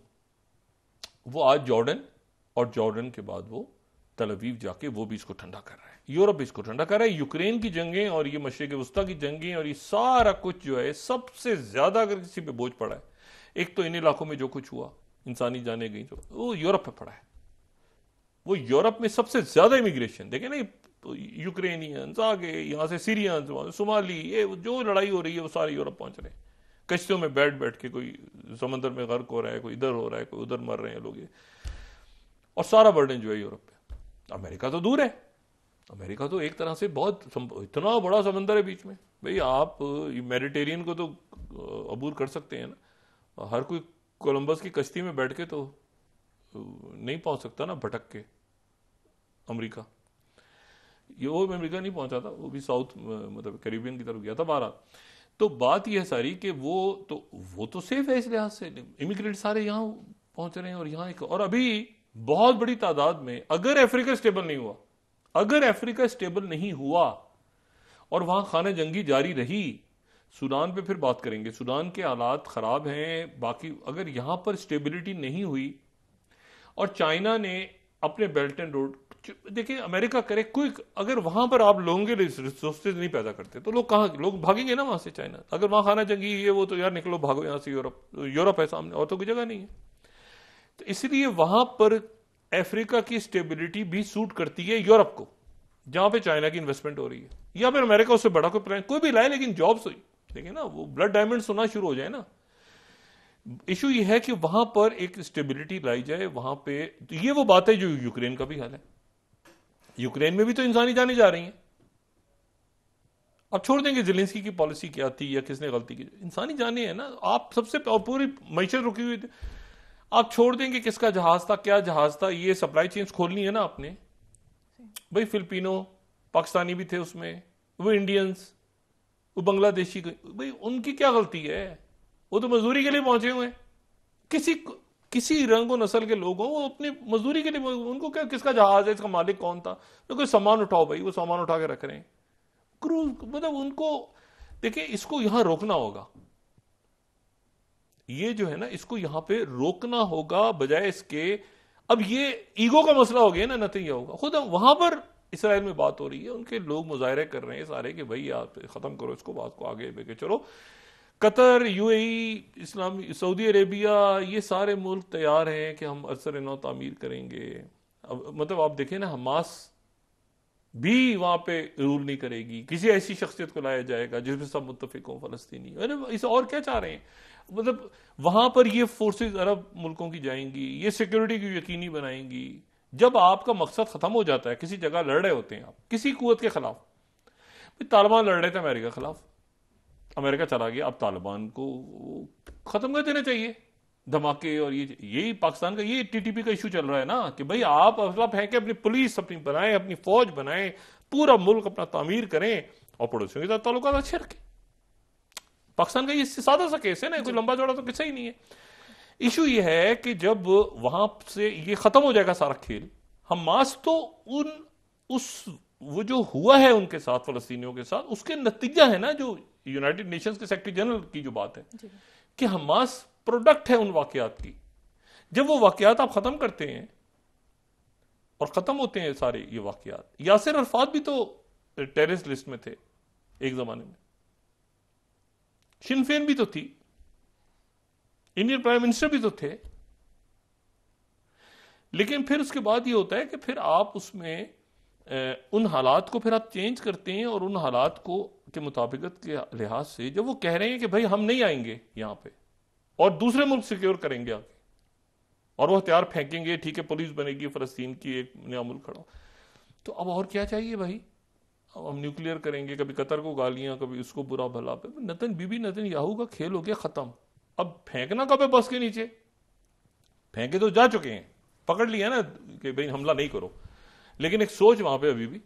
वो आज जॉर्डन, और जॉर्डन के बाद वो तल अवीव जाके वो भी इसको ठंडा कर रहा है, यूरोप भी इसको ठंडा कर रहा है। यूक्रेन की जंगें और ये मशरिक वस्ता की जंगें और ये सारा कुछ जो है, सबसे ज्यादा अगर किसी पे बोझ पड़ा है, एक तो इन इलाकों में जो कुछ हुआ, इंसानी जाने गई, जो वो यूरोप पे पड़ा है। वो यूरोप में सबसे ज्यादा इमिग्रेशन देखे ना, यूक्रेनियंस आगे, यहां से सीरियंस, सोमाली, ये जो लड़ाई हो रही है वो सारे यूरोप पहुंच रहे हैं। कश्तियों में बैठ बैठ के कोई समंदर में गर्क हो रहा है, कोई इधर हो रहा है, कोई उधर मर रहे हैं लोग, और सारा बर्डन जो है यूरोप पे। अमेरिका तो दूर है, अमेरिका तो एक तरह से बहुत इतना बड़ा समंदर है बीच में। भाई आप मेडिटेरियन को तो अबूर कर सकते हैं ना, हर कोई कोलंबस की कश्ती में बैठ के तो नहीं पहुंच सकता ना भटक के अमेरिका। ये वो अमेरिका नहीं पहुंचा था, वो भी साउथ मतलब कैरिबियन की तरफ गया था बारह। तो बात यह सारी कि वो तो सेफ है इस लिहाज से, इमिग्रेंट सारे यहां पहुंच रहे हैं। और यहां और अभी बहुत बड़ी तादाद में, अगर अफ्रीका स्टेबल नहीं हुआ, अगर अफ्रीका स्टेबल नहीं हुआ और वहां खाना जंगी जारी रही, सूडान पे फिर बात करेंगे, सूडान के हालात खराब हैं, बाकी अगर यहां पर स्टेबिलिटी नहीं हुई और चाइना ने अपने बेल्ट एंड रोड, देखिए अमेरिका करे क्विक, अगर वहां पर आप लोगों के रिसोर्सेज नहीं पैदा करते तो लोग भागेंगे ना वहां से चाइना। अगर वहां खाना जंगी ये वो तो यार निकलो भागो यहां से, यूरोप है सामने और तो कोई जगह नहीं है। तो इसलिए वहां पर अफ्रीका की स्टेबिलिटी भी सूट करती है यूरोप को, जहां पे चाइना की इन्वेस्टमेंट हो रही है, या फिर अमेरिका उससे बड़ा कोई प्लान कोई भी लाए, लेकिन जॉब्स देखिए ना, वो ब्लड डायमंड होना शुरू हो जाए ना। इशू ये है कि वहां पर एक स्टेबिलिटी लाई जाए वहां पे। तो ये वो बात है जो यूक्रेन का भी हाल है, यूक्रेन में भी तो इंसानी जाने जा रही हैं। अब छोड़ देंगे जेलेंस्की की पॉलिसी क्या थी या किसने गलती की, इंसानी जाने है ना। आप सबसे पूरी मैशत रुकी हुई थी, आप छोड़ देंगे किसका जहाज था, क्या जहाज था, ये सप्लाई चेन्स खोलनी है ना आपने। भाई फिलिपिनो पाकिस्तानी भी थे उसमें, वो इंडियंस, वो बांग्लादेशी, भाई उनकी क्या गलती है, वो तो मजदूरी के लिए पहुंचे हुए हैं। किसी रंग और नस्ल के लोग हों, वो अपनी मजदूरी के लिए, उनको क्या किसका जहाज है, इसका मालिक कौन था, तो कोई सामान उठाओ भाई, वो सामान उठा के रख रहे हैं क्रूज, मतलब उनको देखिए। इसको यहां रोकना होगा, ये जो है ना इसको यहां पे रोकना होगा, बजाय इसके। अब ये ईगो का मसला हो गया ना, नथिंग होगा खुद। वहां पर इसराइल में बात हो रही है, उनके लोग मुजाहरे कर रहे हैं सारे कि भाई आप खत्म करो इसको, बात को आगे लेके चलो। कतर, यूएई, इस्लामी सऊदी अरेबिया, ये सारे मुल्क तैयार हैं कि हम असर नौ तामीर करेंगे। अब मतलब आप देखें ना, हमास भी वहां पे रूल नहीं करेगी, किसी ऐसी शख्सियत को लाया जाएगा जिसमें सब मुत्तफिक हों फलस्तीनी। इसे और क्या चाह रहे हैं, मतलब वहां पर ये फोर्सेस अरब मुल्कों की जाएंगी, ये सिक्योरिटी की यकीनी बनाएंगी। जब आपका मकसद खत्म हो जाता है, किसी जगह लड़ रहे होते हैं आप किसी कुव्वत के खिलाफ, तालिबान लड़ रहे थे अमेरिका के खिलाफ, अमेरिका चला गया, अब तालिबान को खत्म कर देना चाहिए। धमाके और यही पाकिस्तान का ये टीटीपी का इशू चल रहा है ना, कि भाई आप असला फेंके, अपनी पुलिस अपनी बनाएं, अपनी फौज बनाएं, पूरा मुल्क अपना तामीर करें और पड़ोसियों के साथ ताल्लुकात अच्छे रखें। पाकिस्तान का ये सादा सा केस है ना, कोई लंबा चौड़ा तो किस्सा ही नहीं है। इशू ये है कि जब वहां से ये खत्म हो जाएगा सारा खेल, हमास तो वो जो हुआ है उनके साथ, फलस्तीनियों के साथ, उसके नतीजा है ना, जो यूनाइटेड नेशंस के सेक्रेटरी जनरल की जो बात है कि हमास प्रोडक्ट है उन वाकयात की। जब वो वाकयात आप खत्म करते हैं और खत्म होते हैं सारे ये वाकयात, यासिर अरफात भी तो टेररिस्ट लिस्ट में थे एक जमाने में, शिनफेन भी तो थी, इंडियन प्राइम मिनिस्टर भी तो थे। लेकिन फिर उसके बाद ये होता है कि फिर आप उसमें उन हालात को फिर आप चेंज करते हैं, और उन हालात को के मुताबिकत के लिहाज से जब वो कह रहे हैं कि भाई हम नहीं आएंगे यहां पे और दूसरे मुल्क सिक्योर करेंगे आगे, और वो हथियार फेंकेंगे, ठीक है पुलिस बनेगी फलस्तीन की, एक नया मुल्क खड़ा, तो अब और क्या चाहिए भाई। अब हम न्यूक्लियर करेंगे, कभी कतर को गालियां, कभी उसको बुरा भला पे। बीबी नेतन्याहू का खेल हो गया खत्म। अब फेंकना कब है बस के नीचे, फेंके तो जा चुके हैं, पकड़ लिया ना कि भाई हमला नहीं करो, लेकिन एक सोच वहां पे अभी भी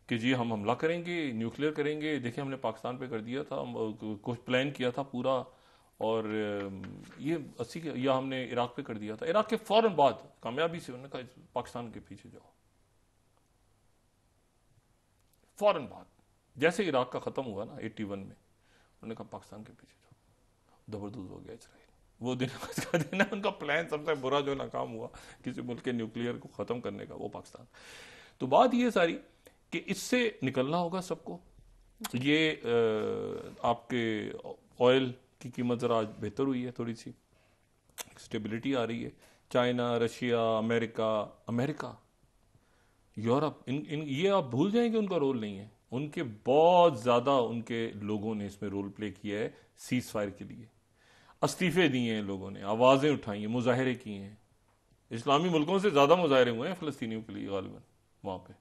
कि जी हम हमला करेंगे, न्यूक्लियर करेंगे। देखिए हमने पाकिस्तान पे कर दिया था, कुछ प्लान किया था पूरा, और ये 80 या हमने इराक पे कर दिया था। इराक के फौरन बाद कामयाबी से उन्होंने कहा पाकिस्तान के पीछे जाओ, फौरन बाद जैसे इराक का खत्म हुआ ना 81 में, उन्होंने कहा पाकिस्तान के पीछे जाओ। जबरदस्त हो गया इसराइल। वो दिन उसका दिन है, उनका प्लान सबसे बुरा जो नाकाम हुआ किसी मुल्क के न्यूक्लियर को ख़त्म करने का, वो पाकिस्तान। तो बात ये सारी कि इससे निकलना होगा सबको। ये आपके ऑयल की कीमत ज़रा आज बेहतर हुई है, थोड़ी सी स्टेबिलिटी आ रही है। चाइना, रशिया, अमेरिका, यूरोप, इन ये आप भूल जाएंगे उनका रोल नहीं है। उनके बहुत ज़्यादा उनके लोगों ने इसमें रोल प्ले किया है सीज फायर के लिए। इस्तीफे दिए हैं लोगों ने, आवाज़ें उठाई हैं, मुजाहरे किए हैं। इस्लामी मुल्कों से ज़्यादा मुजाहरे हुए हैं फ़लस्तीनियों के लिए गालिबन वहाँ पे।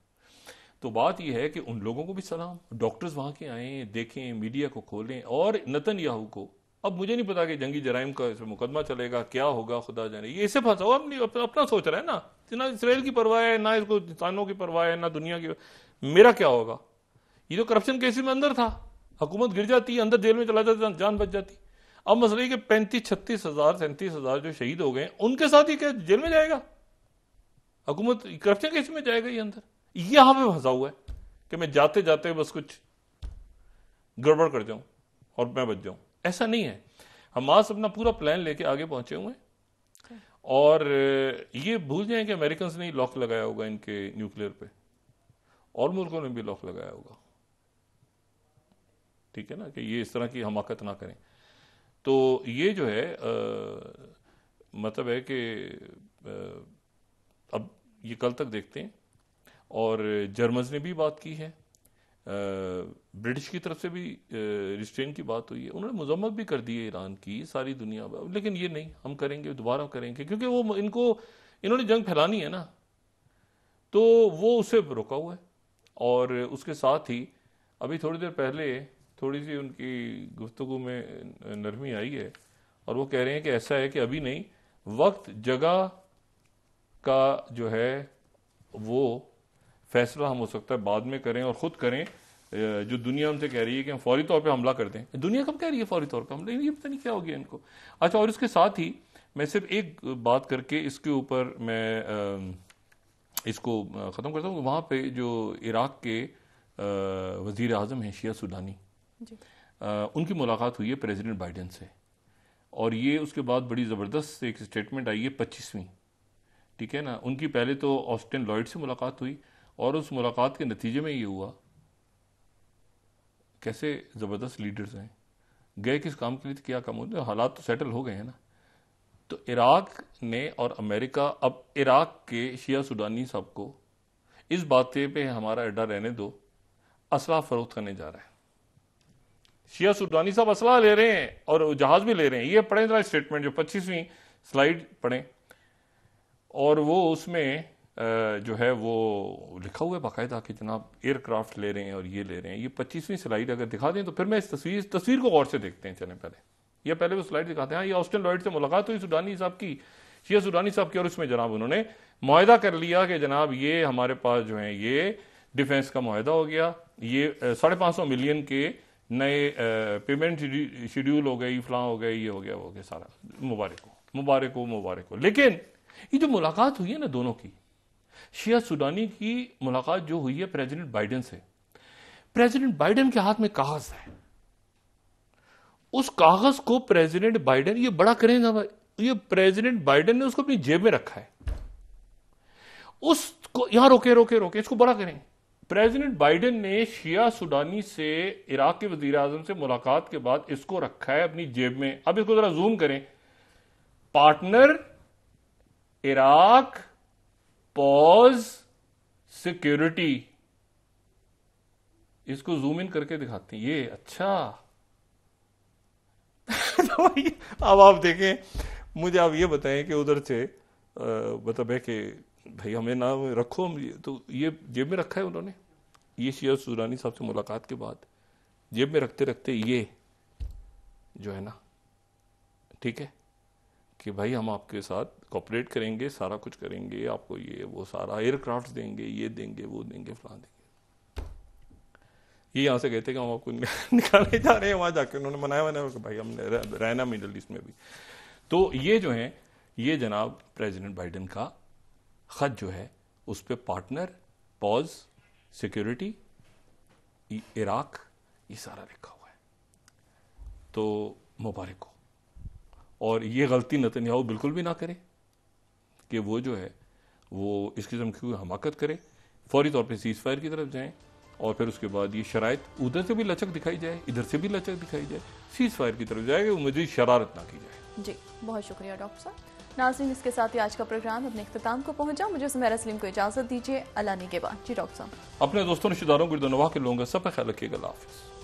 तो बात यह है कि उन लोगों को भी सलाम, डॉक्टर्स वहाँ के आएँ, देखें, मीडिया को खोलें। और नेतन्याहू को, अब मुझे नहीं पता कि जंगी जराइम का इसमें मुकदमा चलेगा, क्या होगा, खुदा जाने। ये इससे फंसा हुआ, अपना सोच रहा है ना, इसराइल की परवाह है ना, इसको इंसानों की परवाह है ना, दुनिया की। मेरा क्या होगा? ये तो करप्शन केस में अंदर था, हुकूमत गिर जाती है, अंदर जेल में चला जाता, जान बच जाती। अब मसले कि 35-36,000-37,000 जो शहीद हो गए, उनके साथ ही क्या जेल में जाएगा? हुकूमत करप्शन केस में जाएगा ये अंदर। यहां पे फंसा हुआ है कि मैं जाते जाते बस कुछ गड़बड़ कर जाऊं और मैं बच जाऊं। ऐसा नहीं है। हमास अपना पूरा प्लान लेके आगे पहुंचे हुए हैं। और ये भूल जाएं कि अमेरिकन ने लॉक लगाया होगा इनके न्यूक्लियर पे, और मुल्कों ने भी लॉक लगाया होगा। ठीक है ना, कि ये इस तरह की हमाकत ना करें। तो ये जो है मतलब है कि अब ये कल तक देखते हैं। और जर्मन ने भी बात की है, ब्रिटिश की तरफ से भी रिस्ट्रेन की बात हुई है। उन्होंने मजम्मत भी कर दी है ईरान की सारी दुनिया में, लेकिन ये नहीं, हम करेंगे, दोबारा करेंगे, क्योंकि वो इन्होंने जंग फैलानी है ना, तो वो उससे रुका हुआ है। और उसके साथ ही अभी थोड़ी देर पहले थोड़ी सी उनकी गुफ्तगू में नरमी आई है, और वो कह रहे हैं कि ऐसा है कि अभी नहीं, वक्त जगह का जो है वो फैसला हम हो सकता है बाद में करें और खुद करें। जो दुनिया हमसे कह रही है कि हम फौरी तौर पे हमला कर दें, दुनिया कब कह रही है फौरी तौर पे हमला? ये पता नहीं क्या हो गया इनको। अच्छा, और इसके साथ ही मैं सिर्फ एक बात करके इसके ऊपर मैं इसको ख़त्म करता हूँ। वहाँ पे जो इराक के वज़ीर आज़म हैं शिया सुडानी, उनकी मुलाकात हुई है प्रेसिडेंट बाइडेन से, और ये उसके बाद बड़ी ज़बरदस्त एक स्टेटमेंट आई है 25वीं। ठीक है ना, उनकी पहले तो ऑस्टिन लॉयड से मुलाकात हुई, और उस मुलाकात के नतीजे में ये हुआ, कैसे ज़बरदस्त लीडर्स हैं, गए किस काम के लिए, क्या काम होते, हालात तो सेटल हो गए हैं ना। तो इराक ने और अमेरिका अब इराक के शिया सुडानी साहब को इस बात पे हमारा अड्डा रहने दो, असला फरोख्त करने जा रहा है। शिया सुडानी साहब असला ले रहे हैं और जहाज भी ले रहे हैं। ये पढ़े जरा स्टेटमेंट, जो 25वीं स्लाइड पढ़ें, और वो उसमें जो है वो लिखा हुआ है बाकायदा कि जनाब एयरक्राफ्ट ले रहे हैं और ये ले रहे हैं। ये 25वीं स्लाइड अगर दिखा दें तो फिर मैं इस तस्वीर को गौर से देखते हैं। चलें पहले वो स्लाइड दिखाते हैं। ये ऑस्टिन लॉयड से मुलाकात हुई सुडानी साहब की, शिया सुडानी साहब की, और उसमें जनाब उन्होंने मुआहदा कर लिया कि जनाब ये हमारे पास जो है ये डिफेंस का मुआहदा हो गया, ये 550 मिलियन के नए पेमेंट शेड्यूल हो गई, फलां हो गए, ये हो गया, वो हो गया, सारा मुबारक हो। लेकिन ये जो मुलाकात हुई है ना दोनों की, शिया सुडानी की मुलाकात जो हुई है प्रेसिडेंट बाइडेन से, प्रेसिडेंट बाइडेन के हाथ में कागज है। उस कागज को प्रेसिडेंट बाइडेन, ये बड़ा करें ना भाई, ये प्रेसिडेंट बाइडेन ने उसको अपनी जेब में रखा है। उसको यहां रोके इसको बड़ा करें। प्रेसिडेंट बाइडेन ने शिया सुडानी से, इराक के वजीर आजम से मुलाकात के बाद इसको रखा है अपनी जेब में। अब इसको जरा जूम करें, पार्टनर इराक, पॉज, सिक्योरिटी, इसको जूम इन करके दिखाते हैं ये। अच्छा तो अब आप देखें, मुझे आप ये बताएं कि उधर से मतलब है कि भाई हमें ना रखो, तो ये जेब में रखा है उन्होंने। ये शिया सुडानी साहब से मुलाकात के बाद जेब में रखते रखते ये जो है ना, ठीक है कि भाई हम आपके साथ कोऑपरेट करेंगे, सारा कुछ करेंगे, आपको ये वो सारा एयरक्राफ्ट देंगे, ये देंगे, वो देंगे, फलां देंगे। ये यहाँ से कहते कि हम आपको निकालने जा रहे हैं, वहां जाके उन्होंने मनाया कि भाई हमने रहना मिडल ईस्ट में भी। तो ये जो है, ये जनाब प्रेसिडेंट बाइडेन का खत जो है, उस पर पार्टनर, पॉज, सिक्योरिटी, इराक, ये सारा लिखा हुआ है। तो मुबारक हो। और ये गलती नेतन्याहू बिल्कुल भी ना करे कि वो जो है वो इस किस्म की हमाकत करे, फौरी तौर पे सीज फायर की तरफ जाएं और फिर उसके बाद ये शराइत उधर से भी लचक दिखाई जाए, इधर से भी लचक दिखाई जाए, सीज फायर की तरफ जाएगा, मुझे शरारत ना की जाए। जी बहुत शुक्रिया डॉक्टर साहब। नाज़रीन, इसके साथ ही आज का प्रोग्राम अपने इख्तिताम को पहुंचा। मुझे सुमेरा सलीम को इजाजत दीजिए। अल्लाह ने के बाद। जी डॉक्टर साहब। अपने दोस्तों रिश्तेदारों गुर्दनवाह के लोगों का सब ख्याल रखिएगा। अल्लाह हाफिज़।